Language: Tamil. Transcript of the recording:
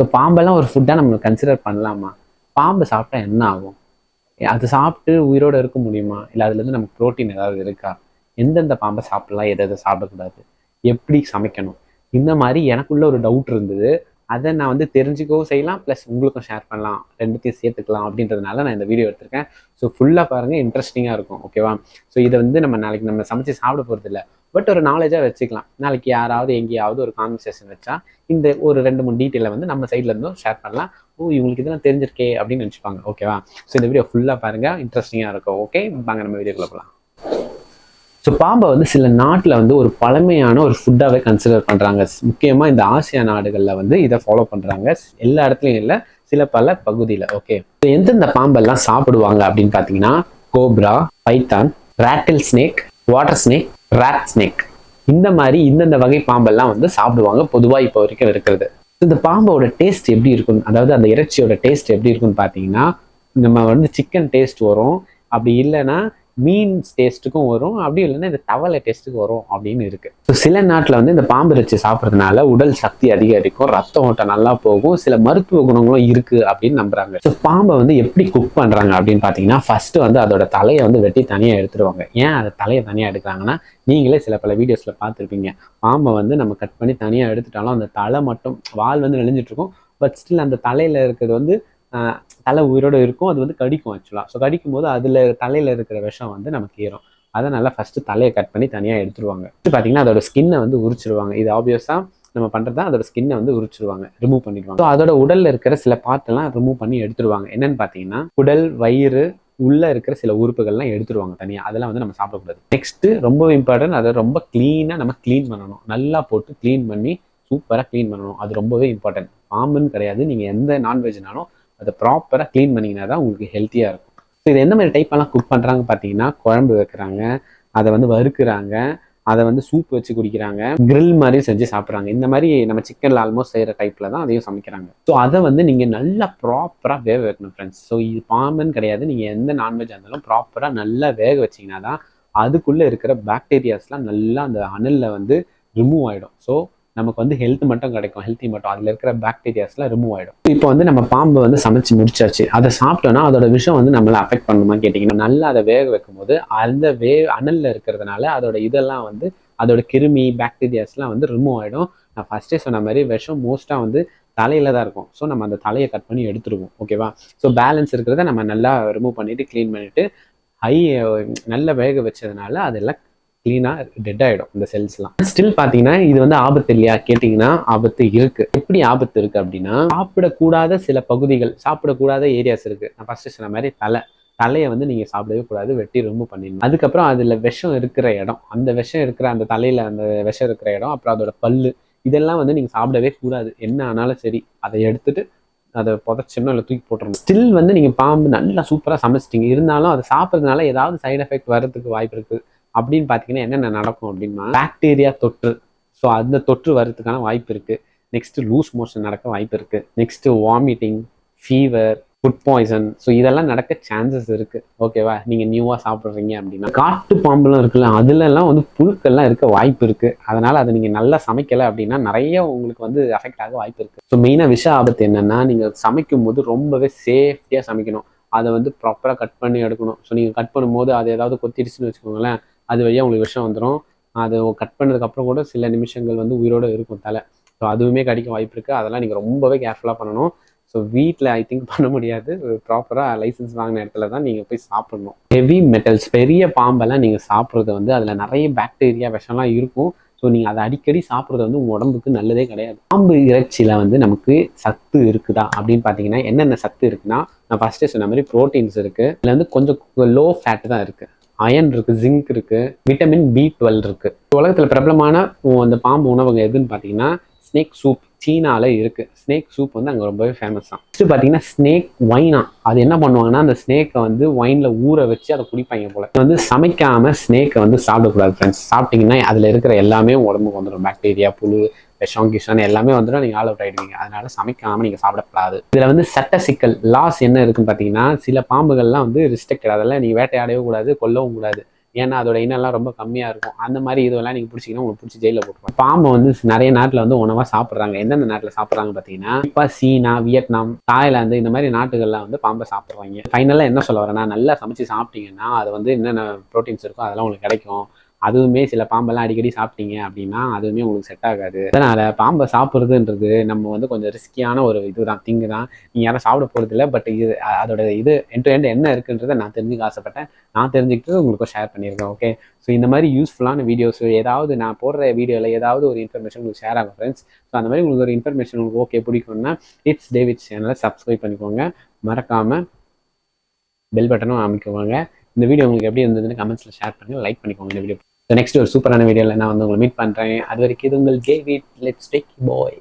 ஸோ பாம்பெல்லாம் ஒரு ஃபுட்டாக நம்ம கன்சிடர் பண்ணலாமா? பாம்பு சாப்பிட்டா என்ன ஆகும்? அது சாப்பிட்டு உயிரோடு இருக்க முடியுமா? இல்லை அதுலேருந்து நமக்கு ப்ரோட்டீன் ஏதாவது இருக்கா? எந்தெந்த பாம்பை சாப்பிடலாம், எதை எதை சாப்பிடக்கூடாது, எப்படி சமைக்கணும், இந்த மாதிரி எனக்குள்ள ஒரு டவுட் இருந்தது. அதை நான் வந்து தெரிஞ்சுக்கவும் செய்யலாம், ப்ளஸ் உங்களுக்கும் ஷேர் பண்ணலாம், ரெண்டுத்தையும் சேர்த்துக்கலாம் அப்படின்றதுனால நான் இந்த வீடியோ எடுத்திருக்கேன். ஸோ ஃபுல்லாக பாருங்கள், இன்ட்ரெஸ்டிங்காக இருக்கும். ஓகேவா? ஸோ இதை வந்து நாளைக்கு நம்ம சமைச்சு சாப்பிட போகிறது இல்லை, பட் ஒரு நாலேஜாக வச்சுக்கலாம். நாளைக்கு யாராவது எங்கேயாவது ஒரு கான்வர்சேஷன் வச்சா இந்த ஒரு 2-3 டீட்டெயிலை வந்து நம்ம சைட்ல இருந்தும் ஷேர் பண்ணலாம். இவங்களுக்கு இதெல்லாம் தெரிஞ்சிருக்கே அப்படின்னு நினச்சிப்பாங்க. ஓகேவா? ஸோ இந்த வீடியோ ஃபுல்லாக பாருங்கள், இன்ட்ரெஸ்டிங்காக இருக்கும். ஓகே, வாங்க நம்ம வீடியோக்குள்ள போகலாம். ஸோ பாம்பை வந்து சில நாட்டில் வந்து ஒரு பழமையான ஒரு ஃபுட்டாகவே கன்சிடர் பண்ணுறாங்க. முக்கியமாக இந்த ஆசியா நாடுகளில் வந்து இதை ஃபாலோ பண்ணுறாங்க. எல்லா இடத்துலையும் இல்லை, சில பல பகுதியில். ஓகே, எந்தெந்த பாம்பெல்லாம் சாப்பிடுவாங்க அப்படின்னு பார்த்தீங்கன்னா, cobra, python, rattle snake, water snake, rat snake, இந்த மாதிரி இந்தந்த வகை பாம்பெல்லாம் வந்து சாப்பிடுவாங்க பொதுவாக இப்போ வரைக்கும் இருக்கிறது. இந்த பாம்போட டேஸ்ட் எப்படி இருக்கும், அதாவது அந்த இறைச்சியோட டேஸ்ட் எப்படி இருக்குன்னு பார்த்தீங்கன்னா, நம்ம வந்து சிக்கன் டேஸ்ட் வரும், அப்படி இல்லைன்னா மீன் டேஸ்ட்டுக்கும் வரும், அப்படி இல்லைன்னா இந்த தவளை டேஸ்ட்டுக்கு வரும் அப்படின்னு இருக்கு. ஸோ சில நாட்டில் வந்து இந்த பாம்பு இறைச்சி சாப்பிட்றதுனால உடல் சக்தி அதிகரிக்கும், ரத்த ஓட்டம் நல்லா போகும், சில மருத்துவ குணங்களும் இருக்கு அப்படின்னு நம்புறாங்க. ஸோ பாம்பை வந்து எப்படி குக் பண்றாங்க அப்படின்னு பார்த்தீங்கன்னா, ஃபர்ஸ்ட் வந்து அதோட தலையை வந்து வெட்டி தனியாக எடுத்துருவாங்க. ஏன் அதை தலையை தனியாக எடுக்கிறாங்கன்னா, நீங்களே சில பல வீடியோஸ்ல பார்த்துருப்பீங்க, பாம்பை வந்து நம்ம கட் பண்ணி தனியாக எடுத்துட்டாலும் அந்த தலை மட்டும், வால் வந்து நெளிஞ்சிட்டு இருக்கும், பட் ஸ்டில் அந்த தலையில இருக்கிறது வந்து தலை உயிரோடு இருக்கும், அது வந்து கடிக்கும் ஆக்சுவலாக. ஸோ கடிக்கும் போது அதில் தலையில் இருக்கிற விஷம் வந்து நமக்கு ஏறும். அதனால் ஃபஸ்ட்டு தலையை கட் பண்ணி தனியாக எடுத்துருவாங்க. பார்த்தீங்கன்னா அதோட ஸ்கின்னை வந்து உரிச்சிருவாங்க. இது ஆப்வியஸாக நம்ம பண்ணுறது தான், அதோட ஸ்கின்னை வந்து உரிச்சிருவாங்க, ரிமூவ் பண்ணிடுவாங்க. ஸோ அதோட உடலில் இருக்கிற சில பார்ட்டெல்லாம் ரிமூவ் பண்ணி எடுத்துருவாங்க. என்னென்னு பார்த்தீங்கன்னா, உடல், வயிறு, உள்ளே இருக்கிற சில உறுப்புகள்லாம் எடுத்துருவாங்க தனியாக. அதெல்லாம் வந்து நம்ம சாப்பிடக்கூடாது. நெக்ஸ்ட்டு ரொம்ப இம்பார்ட்டன்ட், அதை ரொம்ப க்ளீனாக நம்ம க்ளீன் பண்ணணும். நல்லா போட்டு க்ளீன் பண்ணி சூப்பராக க்ளீன் பண்ணணும். அது ரொம்பவே இம்பார்ட்டன்ட். பாம்புன்னு கிடையாது, நீங்கள் எந்த நான்வெஜ்னாலும் அதை ப்ராப்பராக க்ளீன் பண்ணிங்கன்னா தான் உங்களுக்கு ஹெல்த்தியாக இருக்கும். ஸோ இது எந்த மாதிரி டைப்பெல்லாம் குக் பண்ணுறாங்க பார்த்தீங்கன்னா, குழம்பு வைக்கிறாங்க, அதை வந்து வறுக்கிறாங்க, அதை வந்து சூப் வச்சு குடிக்கிறாங்க, கிரில் மாதிரி செஞ்சு சாப்பிட்றாங்க. இந்த மாதிரி நம்ம சிக்கனில் ஆல்மோஸ்ட் செய்கிற டைப்பில் தான் அதையும் சமைக்கிறாங்க. ஸோ அதை வந்து நீங்கள் நல்லா ப்ராப்பராக வேக வைக்கணும் ஃப்ரெண்ட்ஸ். ஸோ இது பாம்புன்னு கிடையாது, நீங்கள் எந்த நான்வெஜ் இருந்தாலும் ப்ராப்பராக நல்லா வேக வச்சிங்கன்னா தான் அதுக்குள்ளே இருக்கிற பாக்டீரியாஸ்லாம் நல்லா அந்த அனலில் வந்து ரிமூவ் ஆகிடும். ஸோ நமக்கு வந்து ஹெல்த் மட்டும் கிடைக்கும், ஹெல்த்தி மட்டும், அதில் இருக்கிற பாக்டீரியாஸ்லாம் ரிமூவ் ஆகிடும். இப்போ வந்து நம்ம பாம்பு வந்து சமைச்சு முடிச்சாச்சு, அதை சாப்பிட்டோன்னா அதோட விஷயம் வந்து நம்மளை அஃபெக்ட் பண்ணுமா கேட்டிங்கன்னா, நல்லா அதை வேக வைக்கும் போது அந்த அனலில் இருக்கிறதுனால அதோட இதெல்லாம் வந்து அதோட கிருமி பாக்டீரியாஸ்லாம் வந்து ரிமூவ் ஆகிடும். நான் ஃபஸ்ட்டே சொன்ன மாதிரி விஷம் மோஸ்ட்டாக வந்து தலையில தான் இருக்கும். ஸோ நம்ம அந்த தலையை கட் பண்ணி எடுத்துருவோம். ஓகேவா? ஸோ பேலன்ஸ் இருக்கிறத நம்ம நல்லா ரிமூவ் பண்ணிவிட்டு க்ளீன் பண்ணிவிட்டு நல்லா வேக வச்சதுனால அதெல்லாம் க்ளீனாக டெட் ஆகிடும் இந்த செல்ஸ்லாம். ஸ்டில் பார்த்தீங்கன்னா இது வந்து ஆபத்து இல்லையா கேட்டிங்கன்னா, ஆபத்து இருக்குது. எப்படி ஆபத்து இருக்குது அப்படின்னா, சாப்பிடக்கூடாத சில பகுதிகள், சாப்பிடக்கூடாத ஏரியாஸ் இருக்குது. நான் ஃபஸ்ட்டு சொன்ன மாதிரி தலையை வந்து நீங்கள் சாப்பிடவே கூடாது, வெட்டி ரிமூவ் பண்ணிடணும். அதுக்கப்புறம் அதில் விஷம் இருக்கிற இடம், அந்த விஷம் இருக்கிற அந்த தலையில் அந்த விஷம் இருக்கிற இடம், அப்புறம் அதோட பல்லு, இதெல்லாம் வந்து நீங்கள் சாப்பிடவே கூடாது. என்ன ஆனாலும் சரி, அதை எடுத்துட்டு அதை புதைச்சிடணும், இல்லை தூக்கி போட்டுறணும். ஸ்டில் வந்து நீங்கள் பாம்பு நல்லா சூப்பராக சமைச்சிட்டிங்க, இருந்தாலும் அதை சாப்பிட்றதுனால ஏதாவது சைடு எஃபெக்ட் வர்றதுக்கு வாய்ப்பு இருக்குது. அப்படின்னு பார்த்தீங்கன்னா என்னென்ன நடக்கும் அப்படின்னா, பாக்டீரியா தொற்று, ஸோ அந்த தொற்று வர்றதுக்கான வாய்ப்பு இருக்குது. நெக்ஸ்ட்டு லூஸ் மோஷன் நடக்க வாய்ப்பு இருக்குது. Next vomiting, fever, food poison, so இதெல்லாம் நடக்க சான்சஸ் இருக்குது. ஓகேவா? நீங்கள் நியூவாக சாப்பிட்றீங்க அப்படின்னா. காட்டு பாம்புலாம் இருக்குல்ல, அதுலலாம் வந்து புழுக்கள்லாம் இருக்க வாய்ப்பு இருக்குது. அதனால் அதை நீங்கள் நல்லா சமைக்கலை அப்படின்னா நிறைய உங்களுக்கு வந்து அஃபெக்ட் ஆக வாய்ப்பு இருக்குது. ஸோ மெயினாக விஷ ஆபத்து என்னென்னா, நீங்கள் சமைக்கும் போது ரொம்பவே சேஃப்டியாக சமைக்கணும். அதை வந்து ப்ராப்பராக கட் பண்ணி எடுக்கணும். ஸோ நீங்கள் கட் பண்ணும்போது அது ஏதாவது கொத்திடுச்சுன்னு வச்சுக்கோங்களேன், அது வழியாக உங்களுக்கு விஷம் வந்துடும். அது கட் பண்ணதுக்கப்புறம் கூட சில நிமிஷங்கள் வந்து உயிரோடு இருக்கும் தலை. ஸோ அதுவுமே கடிக்க வாய்ப்பு இருக்குது. அதெல்லாம் நீங்கள் ரொம்பவே கேர்ஃபுல்லாக பண்ணணும். ஸோ வீட்டில் ஐ திங்க் பண்ண முடியாது, ப்ராப்பராக லைசன்ஸ் வாங்கின இடத்துல தான் நீங்கள் போய் சாப்பிடணும். ஹெவி மெட்டல்ஸ், பெரிய பாம்பெல்லாம் நீங்கள் சாப்பிட்றது வந்து அதில் நிறைய பாக்டீரியா விஷம்லாம் இருக்கும். ஸோ நீங்கள் அதை அடிக்கடி சாப்பிட்றது வந்து உங்கள் உடம்புக்கு நல்லதே கிடையாது. பாம்பு இறைச்சியில் வந்து நமக்கு சத்து இருக்குதா அப்படின்னு பார்த்தீங்கன்னா, என்னென்ன சத்து இருக்குன்னா, நான் ஃபஸ்ட்டே சொன்ன மாதிரி ப்ரோட்டீன்ஸ் இருக்குது. இதில் வந்து கொஞ்சம் லோ ஃபேட் தான் இருக்குது. அயன் இருக்குது, ஜிங்க் இருக்குது, விட்டமின் B12 இருக்குது. உலகத்தில் பிரபலமான அந்த பாம்பு உணவகம் எதுன்னு பார்த்தீங்கன்னா, ஸ்னேக் சூப் சீனாவில் இருக்குது. ஸ்னேக் சூப் வந்து அங்கே ரொம்பவே ஃபேமஸ் தான். நெக்ஸ்ட் பார்த்தீங்கன்னா ஸ்னேக் ஒயினா, அது என்ன பண்ணுவாங்கன்னா, அந்த ஸ்னேக்கை வந்து ஒயினில் ஊற வச்சு அதை குடிப்பாங்க போல. வந்து சமைக்காமல் ஸ்னேக்கை வந்து சாப்பிடக்கூடாது ஃப்ரெண்ட்ஸ். சாப்பிட்டீங்கன்னா அதில் இருக்கிற எல்லாமே உடம்புக்கு வந்துடும். பாக்டீரியா, புழு, விஷம், கிஷன் எல்லாமே வந்துடும், நீங்கள் ஆல் அவுட் ஆகிடுவீங்க. அதனால சமைக்காமல் நீங்கள் சாப்பிடக்கூடாது. இதில் வந்து சட்ட சிக்கல் லாஸ் என்ன இருக்குன்னு பார்த்தீங்கன்னா, சில பாம்புகள்லாம் வந்து ரிஸ்ட்ரிக்டட், அதெல்லாம் நீங்கள் வேட்டையாடவே கூடாது, கொல்லவும் கூடாது. ஏன்னா அதோட இனம்லாம் ரொம்ப கம்மியாக இருக்கும். அந்த மாதிரி இதெல்லாம் நீங்கள் பிடிச்சிங்கன்னா உங்களுக்கு பிடிச்சி ஜெயிலில் போட்டுருவாங்க. பாம்பை வந்து நிறைய நாட்டில் வந்து உணவாக சாப்பிட்றாங்க. எந்தெந்த நாட்டில் சாப்பிட்றாங்க பார்த்தீங்கன்னா, இப்போ சீனா, வியட்நாம், தாய்லாந்து இந்த மாதிரி நாட்டுகள்லாம் வந்து பாம்பை சாப்பிட்றாங்க. ஃபைனலாக என்ன சொல்ல வரேன்னா, நல்லா சமைச்சு சாப்பிட்டீங்கன்னா அது வந்து என்னென்ன ப்ரோட்டீன்ஸ் இருக்கோ அதெல்லாம் உங்களுக்கு கிடைக்கும். அதுவுமே சில பாம்பெல்லாம் அடிக்கடி சாப்பிட்டீங்க அப்படின்னா அதுவுமே உங்களுக்கு செட் ஆகாது. அதனால பாம்பை சாப்பிட்றதுன்றது நம்ம வந்து கொஞ்சம் ரிஸ்கியான ஒரு இதுதான், திங்கு தான். நீங்க யாரும் சாப்பிட போறது இல்லை. பட் இது அதோட இது எண்ட் டு எண்ட் என்ன இருக்குன்றதை நான் தெரிஞ்சுக்க ஆசைப்பட்டேன். நான் தெரிஞ்சுக்கிட்டு உங்களுக்கு ஷேர் பண்ணியிருக்கேன். ஓகே, ஸோ இந்த மாதிரி யூஸ்ஃபுல்லான வீடியோஸ் ஏதாவது நான் போடுற வீடியோவில் ஏதாவது ஒரு இன்ஃபர்மேஷன் உங்களுக்கு ஷேர் ஆகும் ஃப்ரெண்ட்ஸ். ஸோ அந்த மாதிரி உங்களுக்கு ஒரு இன்ஃபர்மேஷன் உங்களுக்கு ஓகே பிடிக்கும்னா இட்ஸ் டேவிட் சேனலை சப்ஸ்கிரைப் பண்ணிக்கோங்க. மறக்காமல் பெல் பட்டனும் அமைக்குவாங்க. இந்த வீடியோ உங்களுக்கு எப்படி இருந்ததுன்னு கமெண்ட்ஸில் ஷேர் பண்ணுங்கள், லைக் பண்ணிக்கோங்க இந்த வீடியோ. நெக்ஸ்ட் ஒரு சூப்பரான வீடியோவில் நான் வந்து உங்களை மீட் பண்ணுறேன். அது வரைக்கும் இது உங்கள் டேவிட். Let's take bye.